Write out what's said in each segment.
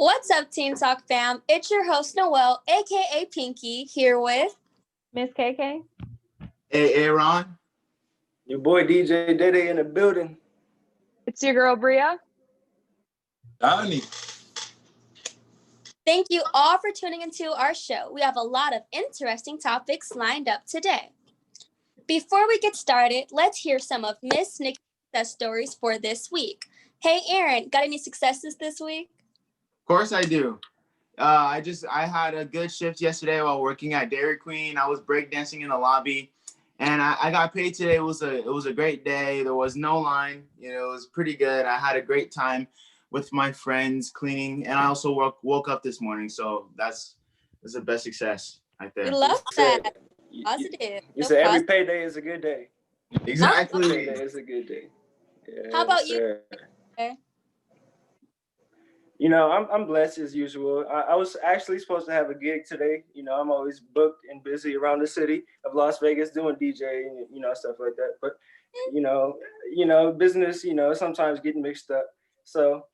What's up, Teen Talk fam? It's your host, Noelle, aka Pinky, here with Miss KK. Hey, Aaron. Your boy DJ Dede in the building. It's your girl, Bria. Donnie. Thank you all for tuning into our show. We have a lot of interesting topics lined up today. Before we get started, let's hear some of Miss Nikki's success stories for this week. Hey, Aaron, got any successes this week? Of course I do. I had a good shift yesterday while working at Dairy Queen. I was breakdancing in the lobby, and I got paid today. It was a great day. There was no line. It was pretty good. I had a great time with my friends cleaning, and I also woke up this morning. So that's the best success right there. We love that. Positive. You said every payday is a good day. Exactly. Every payday is a good day. Yeah, How about you? I'm blessed as usual. I was actually supposed to have a gig today. I'm always booked and busy around the city of Las Vegas doing DJ and stuff like that. But business, sometimes get mixed up. So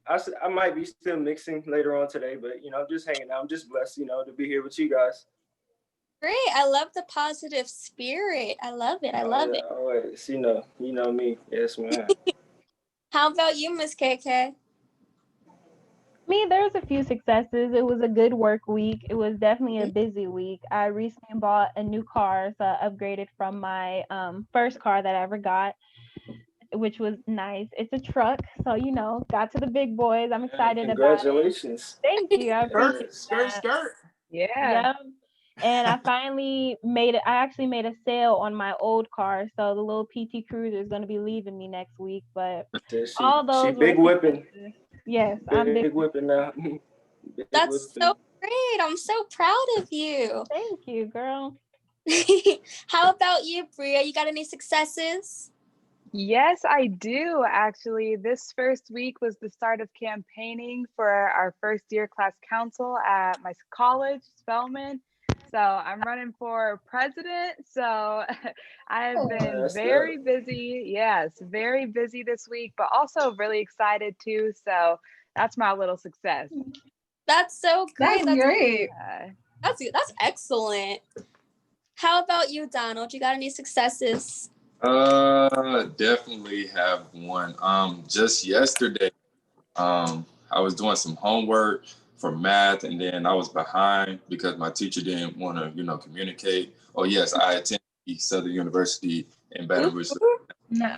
I might be still mixing later on today, but I'm just hanging out. I'm just blessed, to be here with you guys. Great. I love the positive spirit. I love it. I love it. Always, you know me. Yes, man. How about you, Miss KK? Me, there's a few successes. It was a good work week. It was definitely a busy week. I recently bought a new car, so I upgraded from my first car that I ever got, which was nice. It's a truck, so got to the big boys. I'm excited about it. Congratulations. Thank you. I appreciate Skirt. Yeah. Yep. And I finally made it. I actually made a sale on my old car, so the little PT Cruiser is going to be leaving me next week. But all those she big whipping. Yes, I'm big whipping now. That's so great. I'm so proud of you. Thank you, girl. How about you, Bria? You got any successes? Yes, I do. Actually, this first week was the start of campaigning for our first year class council at my college, Spelman. So I'm running for president. So I've been very busy. Yes, very busy this week, but also really excited too. So that's my little success. That's so great. That's great. That's excellent. How about you, Donald? You got any successes? Definitely have one. Just yesterday, I was doing some homework for math, and then I was behind because my teacher didn't want to, communicate. Oh yes, I attended Southern University in Baton Rouge. No.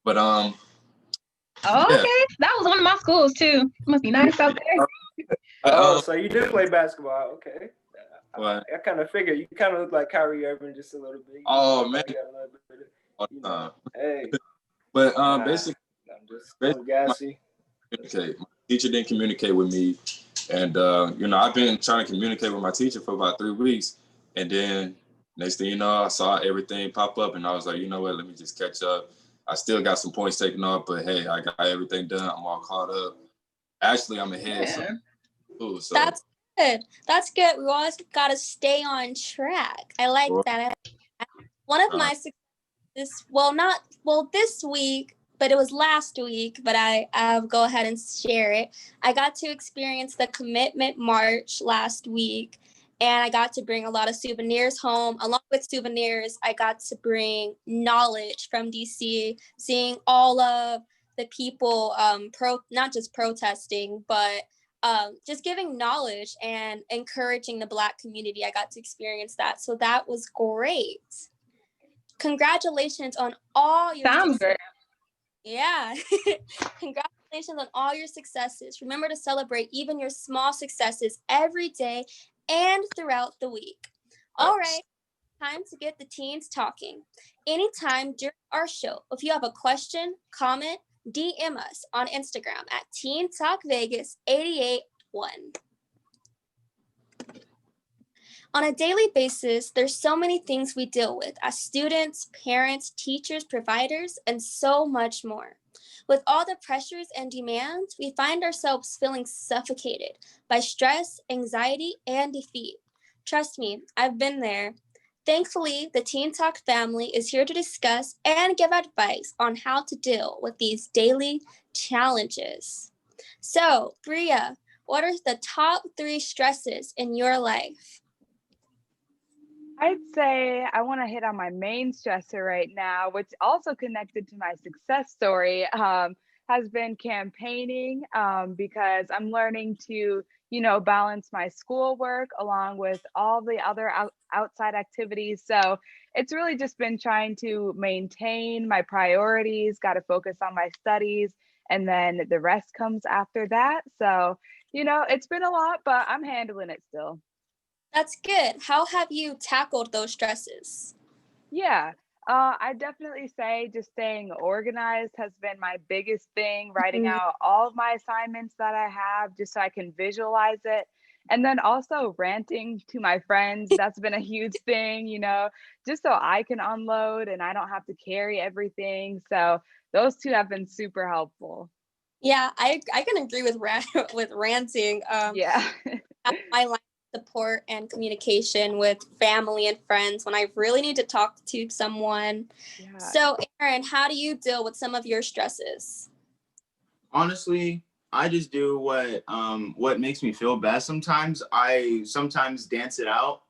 But okay, that was one of my schools too. Must be nice out there. So you did play basketball, okay? What? I kind of figured you kind of look like Kyrie Irving just a little bit. Oh man. Hey. But basically, I'm gassy. Okay, my teacher didn't communicate with me, and I've been trying to communicate with my teacher for about 3 weeks, and then next thing you know, I saw everything pop up, and I was like, you know what, let me just catch up. I still got some points taken off, but hey, I got everything done. I'm all caught up. Actually, I'm ahead. Yeah. So That's good. That's good. We always got to stay on track. I like that. One of my successes, this week, but it was last week, but I'll go ahead and share it. I got to experience the Commitment March last week, and I got to bring a lot of souvenirs home. Along with souvenirs, I got to bring knowledge from DC, seeing all of the people, not just protesting, but just giving knowledge and encouraging the Black community. I got to experience that. So that was great. Congratulations on all your Sounds great. Yeah. Congratulations on all your successes. Remember to celebrate even your small successes every day and throughout the week. All right. Time to get the teens talking. Anytime during our show, if you have a question, comment, DM us on Instagram at Teen Talk Vegas 881. On a daily basis, there's so many things we deal with as students, parents, teachers, providers, and so much more. With all the pressures and demands, we find ourselves feeling suffocated by stress, anxiety, and defeat. Trust me, I've been there. Thankfully, the Teen Talk family is here to discuss and give advice on how to deal with these daily challenges. So, Bria, what are the top 3 stresses in your life? I'd say I want to hit on my main stressor right now, which also connected to my success story, has been campaigning, because I'm learning to, balance my schoolwork along with all the other outside activities. So it's really just been trying to maintain my priorities, got to focus on my studies, and then the rest comes after that. So, it's been a lot, but I'm handling it still. That's good. How have you tackled those stresses? Yeah, I definitely say just staying organized has been my biggest thing, writing Mhm. out all of my assignments that I have just so I can visualize it. And then also ranting to my friends, that's been a huge thing, just so I can unload and I don't have to carry everything. So those two have been super helpful. Yeah, I can agree with with ranting. Yeah. I like support and communication with family and friends when I really need to talk to someone. Yeah. So, Aaron, how do you deal with some of your stresses? Honestly, I just do what makes me feel best. Sometimes I sometimes dance it out,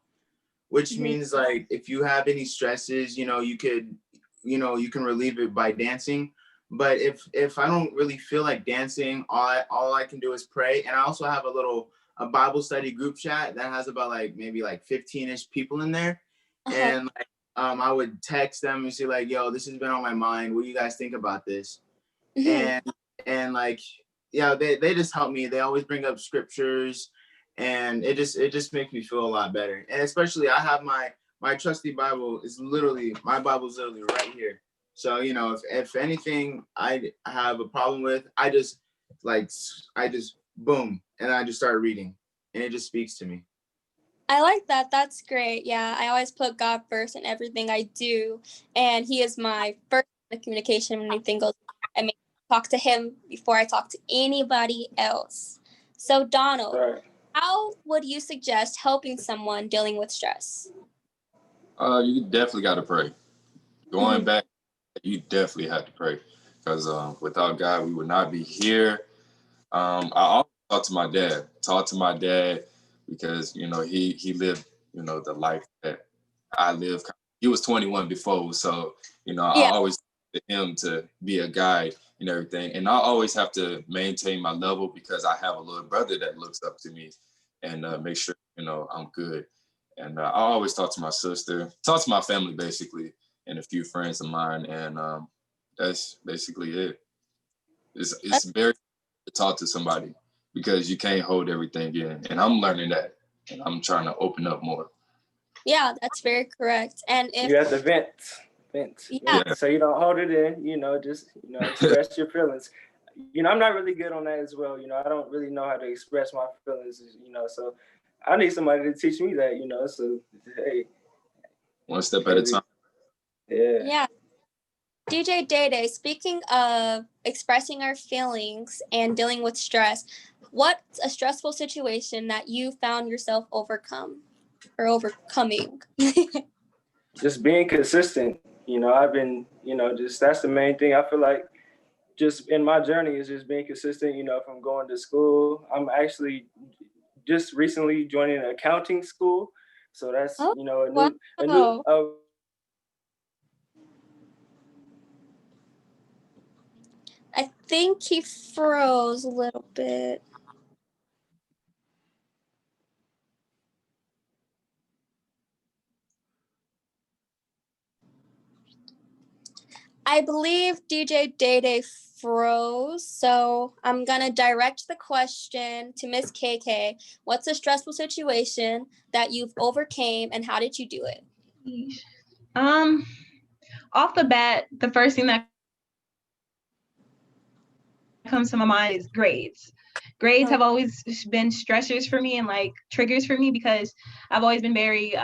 which means like if you have any stresses, you can relieve it by dancing. But if I don't really feel like dancing, all I can do is pray. And I also have a Bible study group chat that has about like maybe like 15-ish people in there. And like I would text them and say like, yo, this has been on my mind. What do you guys think about this? And like, yeah, they just help me. They always bring up scriptures, and it just makes me feel a lot better. And especially I have my trusty Bible is literally, my Bible's literally right here. So, if anything I have a problem with, I just boom, and I just start reading, and it just speaks to me. I like that. That's great. Yeah, I always put God first in everything I do, and He is my first communication when anything goes. I mean, talk to Him before I talk to anybody else. So, Donald, Right. how would you suggest helping someone dealing with stress? You definitely got to pray. Going back, you definitely have to pray because without God, we would not be here. I always talk to my dad because, he lived, the life that I live. He was 21 before. So, I Yeah. always to him to be a guide and everything. And I always have to maintain my level because I have a little brother that looks up to me and make sure, I'm good. And I always talk to my sister, talk to my family basically, and a few friends of mine. And that's basically it. It's very to talk to somebody because you can't hold everything in. And I'm learning that and I'm trying to open up more. Yeah, that's very correct. And if You have to vent. Yeah. So you don't hold it in, just, express your feelings. I'm not really good on that as well. I don't really know how to express my feelings, so I need somebody to teach me that, so hey. One step at a time. Yeah. DJ Day, speaking of expressing our feelings and dealing with stress, what's a stressful situation that you found yourself overcoming? Just being consistent. I've been, just that's the main thing. I feel like just in my journey is just being consistent, from going to school. I'm actually just recently joining an accounting school. So that's, a new I think he froze a little bit. I believe DJ Day froze, so I'm gonna direct the question to Miss KK. What's a stressful situation that you've overcame, and how did you do it? Off the bat, the first thing that comes to my mind is grades. Grades have always been stressors for me and like triggers for me because I've always been very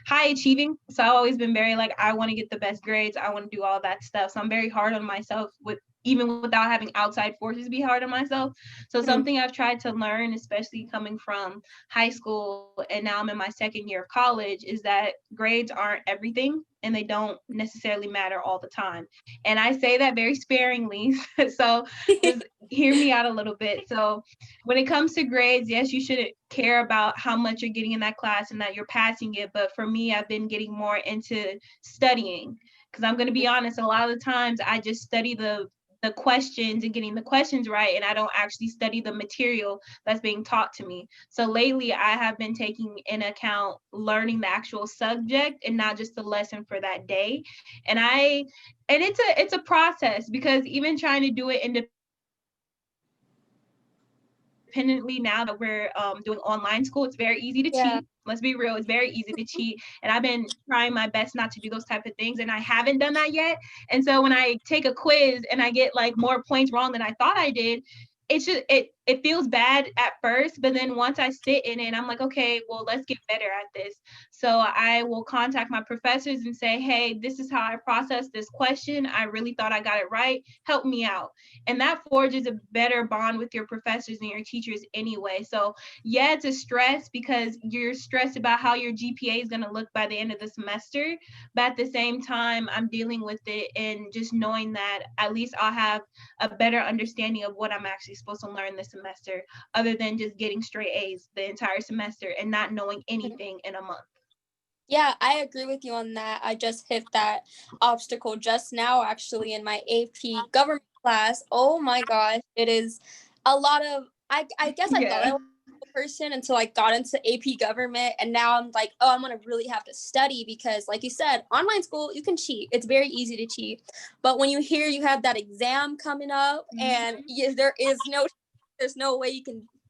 high achieving. So I've always been very I want to get the best grades. I want to do all that stuff. So I'm very hard on myself even without having outside forces be hard on myself. So something I've tried to learn, especially coming from high school and now I'm in my second year of college, is that grades aren't everything and they don't necessarily matter all the time. And I say that very sparingly. So just hear me out a little bit. So when it comes to grades, yes, you shouldn't care about how much you're getting in that class and that you're passing it. But for me, I've been getting more into studying, because I'm going to be honest, a lot of the times I just study the questions and getting the questions right, and I don't actually study the material that's being taught to me. So lately I have been taking in account learning the actual subject and not just the lesson for that day. And it's a process, because even trying to do it independently now that we're doing online school, it's very easy to cheat. Let's be real, it's very easy to cheat. And I've been trying my best not to do those type of things, and I haven't done that yet. And so when I take a quiz and I get like more points wrong than I thought I did, it feels bad at first, but then once I sit in it, I'm like, okay, well, let's get better at this. So I will contact my professors and say, hey, this is how I processed this question. I really thought I got it right. Help me out. And that forges a better bond with your professors and your teachers anyway. So yeah, it's a stress, because you're stressed about how your GPA is going to look by the end of the semester. But at the same time, I'm dealing with it and just knowing that at least I'll have a better understanding of what I'm actually supposed to learn this semester, other than just getting straight A's the entire semester and not knowing anything in a month. Yeah, I agree with you on that. I just hit that obstacle just now, actually, in my AP government class. Oh my gosh, it is a lot of, I guess I thought I was a person until I got into AP government, and now I'm like, oh, I'm gonna really have to study, because like you said, online school, you can cheat. It's very easy to cheat. But when you hear you have that exam coming up and there's no way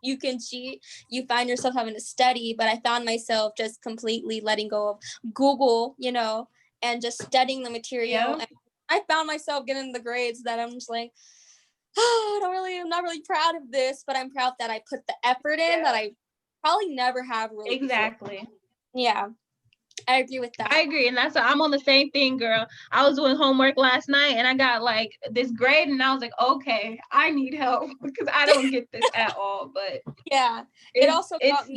you can cheat, you find yourself having to study. But I found myself just completely letting go of Google, and just studying the material. And I found myself getting the grades that I'm just like, oh, I'm not really proud of this, but I'm proud that I put the effort in that I probably never have really. Exactly. Before. Yeah. I agree with that. I agree. And I'm on the same thing, girl. I was doing homework last night and I got like this grade, and I was like, okay, I need help, because I don't get this at all. But yeah, it's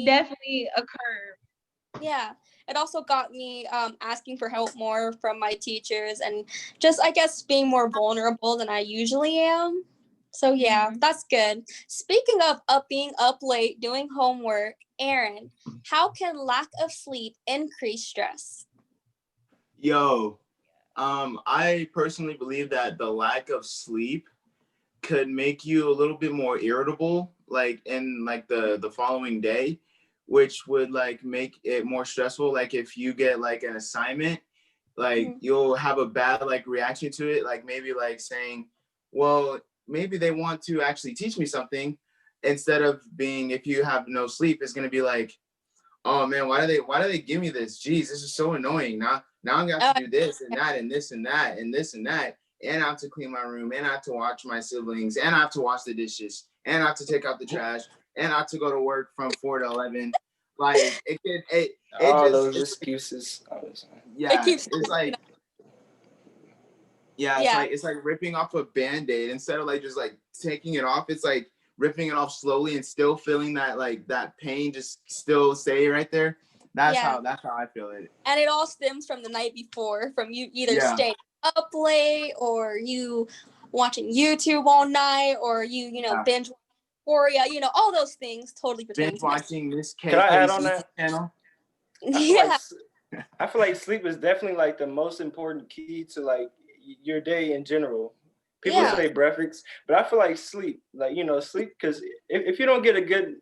definitely a curve. Yeah, it also got me asking for help more from my teachers, and just, I guess, being more vulnerable than I usually am. So yeah, that's good. Speaking of being up late doing homework, Aaron, how can lack of sleep increase stress? I personally believe that the lack of sleep could make you a little bit more irritable, like in like the following day, which would like make it more stressful. Like if you get like an assignment, like you'll have a bad like reaction to it, like maybe like saying, well, maybe they want to actually teach me something, instead of being, if you have no sleep, it's going to be like, oh man, why do they give me this? Jeez, this is so annoying. Now I'm gonna have to do this and that and this and that and this and that, and I have to clean my room, and I have to watch my siblings, and I have to wash the dishes, and I have to take out the trash, and I have to go to work from 4 to 11. Like those excuses. Yeah, it's like ripping off a Band-Aid. Instead of like just like taking it off, it's like ripping it off slowly and still feeling that like that pain just still stay right there. That's how I feel it. And it all stems from the night before, from you either staying up late, or you watching YouTube all night, or you binge Euphoria, all those things totally pertain binge watching Miss K. Can I add on that channel? I feel like sleep is definitely like the most important key to like your day in general. People say breakfast, but I feel like sleep, sleep, because if you don't get a good,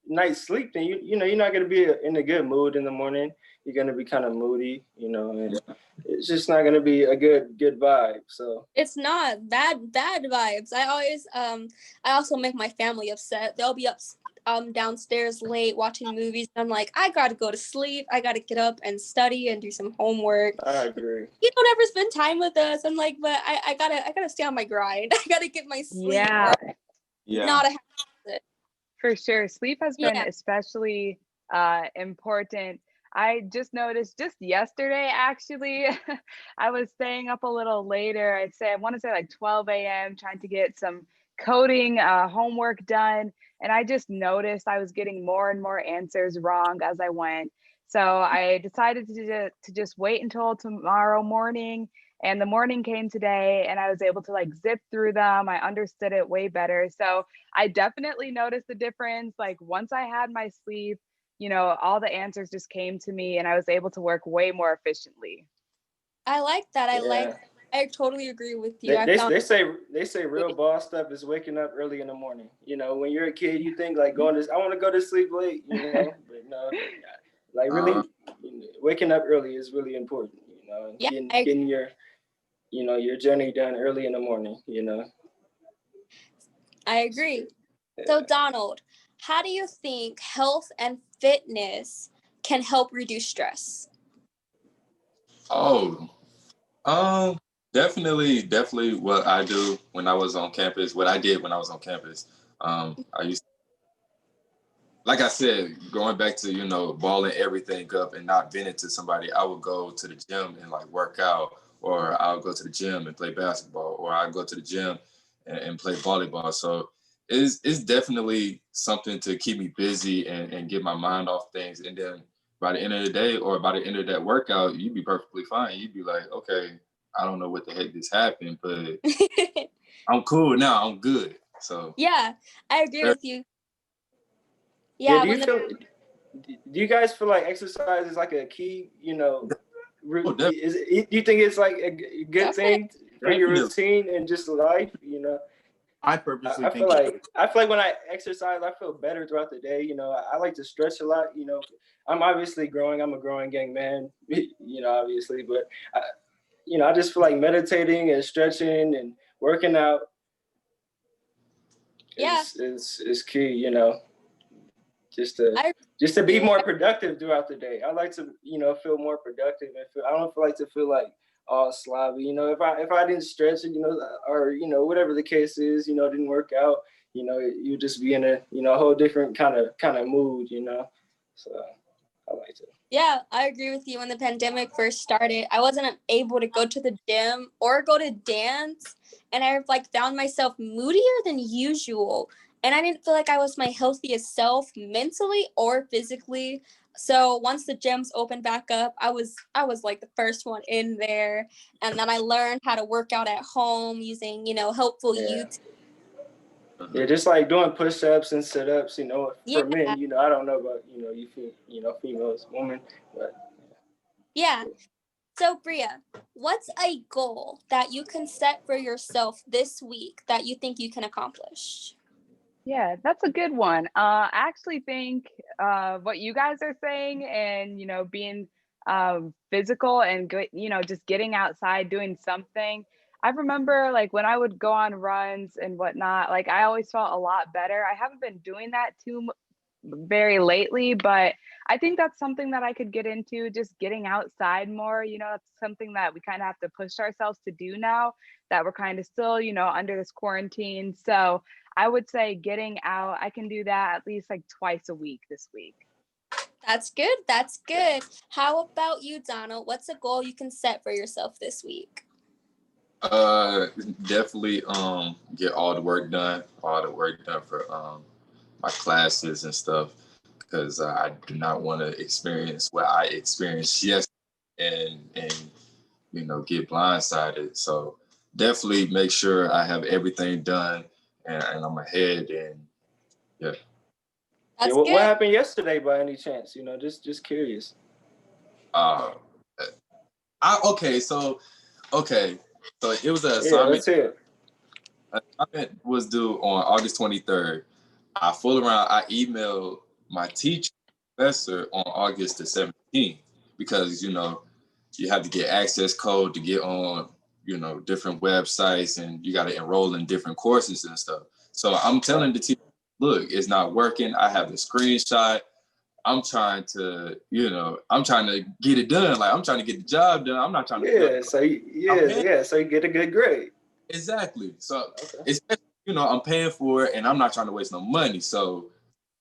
night's sleep, then you're not going to be in a good mood in the morning. You're going to be kind of moody, and it's just not going to be a good vibe. So it's not bad vibes. I also make my family upset. They'll be up downstairs late watching movies. I'm like, I gotta go to sleep. I gotta get up and study and do some homework. I agree. You don't ever spend time with us. I'm like, but I gotta stay on my grind. I gotta get my sleep. Yeah. Not a habit. For sure. Sleep has been especially important. I just noticed just yesterday, actually, I was staying up a little later. I want to say like 12 a.m. trying to get some coding homework done. And I just noticed I was getting more and more answers wrong as I went. So I decided to just wait until tomorrow morning. And the morning came today and I was able to like zip through them. I understood it way better. So I definitely noticed the difference. Like once I had my sleep, you know, all the answers just came to me and I was able to work way more efficiently. I like that. Yeah. I totally agree with you. They say real boss stuff is waking up early in the morning. You know, when you're a kid, you think like I want to go to sleep late, you know, but no, like really waking up early is really important, you know, and Yeah, getting your, you know, your journey done early in the morning, you know. I agree. So Donald, how do you think health and fitness can help reduce stress? Oh, definitely what I do when I was on campus, what I did when I was on campus. I used, like I said, going back to, you know, balling everything up and not venting to somebody, I would go to the gym and like work out, or I'll go to the gym and play basketball, or I'll go to the gym and play volleyball. So it's definitely something to keep me busy and get my mind off things. And then by the end of the day, or by the end of that workout, you'd be perfectly fine. You'd be like, okay, I don't know what the heck this happened, but I'm cool now. I'm good. So Yeah, I agree with you. Yeah, Yeah, do you guys feel like exercise is like a key, you know, Oh, do you think it's like a good thing for your routine and just life, you know? I purposely I think feel like when I exercise, I feel better throughout the day. You know, I like to stretch a lot. You know, I'm obviously growing. I'm a growing young man. You know, obviously, but you know, I just feel like meditating and stretching and working out is key. You know, just to be more productive throughout the day. I like to, you know, feel more productive and I don't like to feel like all sloppy. You know, if I didn't stretch it, you know, or you know, whatever the case is, you know, didn't work out, you know, you just be in a, you know, a whole different kind of mood, you know. So I like to. Yeah, I agree with you. When the pandemic first started, I wasn't able to go to the gym or go to dance, and I like found myself moodier than usual. And I didn't feel like I was my healthiest self mentally or physically. So once the gyms opened back up, I was like the first one in there, and then I learned how to work out at home using, you know, helpful YouTube. Yeah, just like doing push-ups and sit-ups, you know, for Yeah. men, you know, I don't know about, you know, females, women, but Yeah. So Bria, what's a goal that you can set for yourself this week that you think you can accomplish? Yeah, that's a good one. I actually think what you guys are saying and, you know, being physical and, you know, just getting outside, doing something. I remember like when I would go on runs and whatnot, like I always felt a lot better. I haven't been doing that very lately, but I think that's something that I could get into, just getting outside more. You know, that's something that we kind of have to push ourselves to do now that we're kind of still, you know, under this quarantine. So I would say getting out, I can do that at least like twice a week this week. That's good. That's good. How about you, Donald? What's a goal you can set for yourself this week? Definitely get all the work done for my classes and stuff, because I do not want to experience what I experienced yesterday and you know, get blindsided. So definitely make sure I have everything done and I'm ahead, and yeah. That's what good. happened yesterday by any chance? You know, just curious. So it was an assignment. Yeah, let's hear it. Assignment was due on August 23rd. I emailed my teacher, professor, on August the 17th, because, you know, you have to get access code to get on, you know, different websites, and you got to enroll in different courses and stuff. So I'm telling the teacher, look, it's not working. I have the screenshot. I'm trying to get it done. Like, I'm trying to get the job done. I'm not trying to. So you get a good grade. Exactly. So especially, you know, I'm paying for it, and I'm not trying to waste no money. So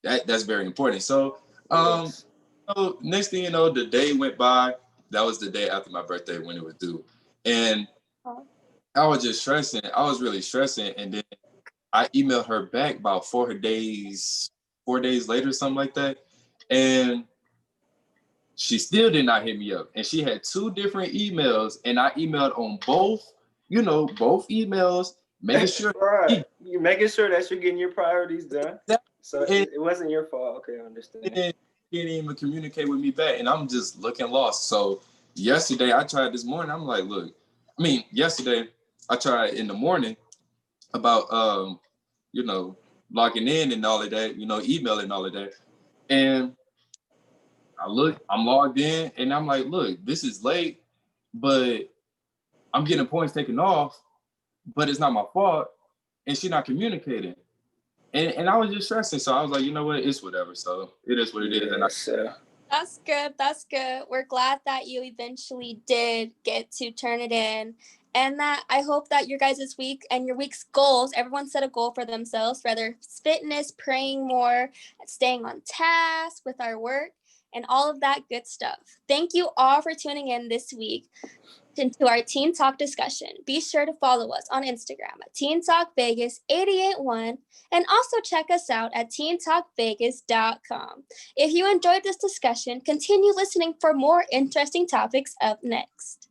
that's very important. So so next thing you know, the day went by. That was the day after my birthday when it was due, and I was just stressing. I was really stressing, and then I emailed her back about 4 days later, something like that. And She still did not hit me up. And she had 2 different emails, and I emailed on both, both emails, making sure. Right. You're making sure that you're getting your priorities done. So And- it wasn't your fault. Okay, I understand. And he didn't even communicate with me back, and I'm just looking lost. So yesterday I tried this morning. I'm like, look, yesterday I tried in the morning about logging in and all of that, emailing and all of that. And I'm logged in, and I'm like, look, this is late, but I'm getting points taken off, but it's not my fault, and she's not communicating. And I was just stressing, so I was like, you know what, it's whatever. So it is what it is. And That's good. That's good. We're glad that you eventually did get to turn it in. And that I hope that your guys' week and your week's goals, everyone set a goal for themselves, whether it's fitness, praying more, staying on task with our work, and all of that good stuff. Thank you all for tuning in this week into our Teen Talk discussion. Be sure to follow us on Instagram at Teen Talk Vegas 881, and also check us out at teentalkvegas.com. If you enjoyed this discussion, continue listening for more interesting topics up next.